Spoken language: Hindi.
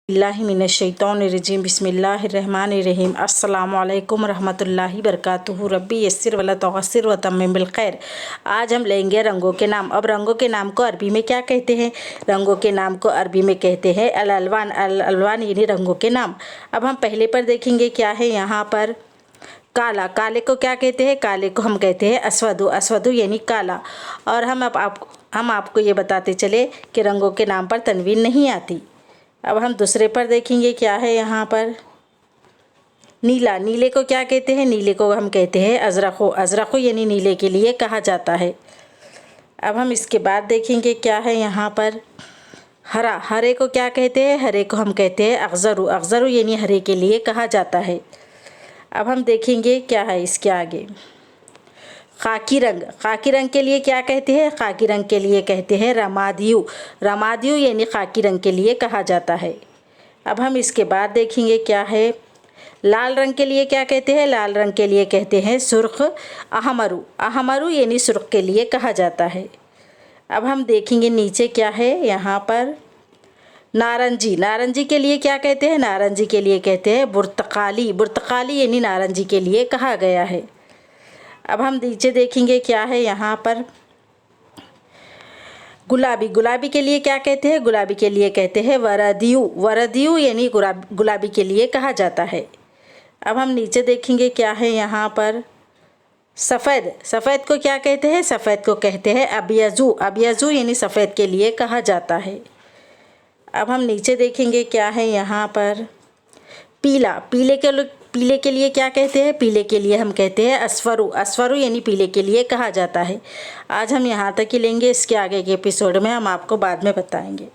बिस्मिल्लाहिमिनश्शैतानिर्रजीम बिस्मिल्लाहिर्रहमानिर्रहीम अस्सलामुअलैकुम रहमतुल्लाहि बरकातुहू रब्बी यस्सिर वला तुअस्सिर व तम्मिम बिल खैर। आज हम लेंगे रंगों के नाम। अब रंगों के नाम को अरबी में क्या कहते हैं? रंगों के नाम को अरबी में कहते हैं अल अलवान। अल अलवान यानी रंगों के नाम। अब हम पहले पर देखेंगे क्या है यहाँ पर। काला, काले को क्या कहते हैं? काले को हम कहते हैं अस्वदु। अस्वदु यानी काला। और हम आपको ये बताते चले कि रंगों के नाम पर तनवीन नहीं आती। अब हम दूसरे पर देखेंगे क्या है यहाँ पर। नीला, नीले को क्या कहते हैं? नीले को हम कहते हैं अजरखो। अजरखो यानी नीले के लिए कहा जाता है। अब हम इसके बाद देखेंगे क्या है यहाँ पर। हरा, हरे को क्या कहते हैं? हरे को हम कहते हैं अखजरु। अखजरु यानी हरे के लिए कहा जाता है। अब हम देखेंगे क्या है इसके आगे। खाकी रंग, खाकी रंग के लिए क्या कहते हैं? खाकी रंग के लिए कहते हैं रमादियु। रमादियु यानी खाकी रंग के लिए कहा जाता है। अब हम इसके बाद देखेंगे क्या है। लाल रंग के लिए क्या कहते हैं? लाल रंग के लिए कहते हैं सुर्ख अहमरु। अहमरु यानी सुर्ख के लिए कहा जाता है। अब हम देखेंगे नीचे क्या है यहाँ पर। नारंजी, नारंजी के लिए क्या कहते हैं? नारंजी के लिए कहते हैं बुर्तकाली। बुर्तकाली यानी नारंजी के लिए कहा गया है। अब हम नीचे देखेंगे क्या है यहाँ पर। गुलाबी, गुलाबी के लिए क्या कहते हैं? गुलाबी के लिए कहते हैं वरदियु। वरदियु यानी गुलाबी के लिए कहा जाता है। अब हम नीचे देखेंगे क्या है यहाँ पर। सफ़ेद, सफ़ेद को क्या कहते हैं? सफ़ेद को कहते हैं अबियजू। अबियजू यानी सफ़ेद के लिए कहा जाता है। अब हम नीचे देखेंगे क्या है यहाँ पर। पीला, पीले के लिए क्या कहते हैं? पीले के लिए हम कहते हैं अस्फरू। अस्फरू यानी पीले के लिए कहा जाता है। आज हम यहाँ तक ही लेंगे। इसके आगे के एपिसोड में हम आपको बाद में बताएंगे।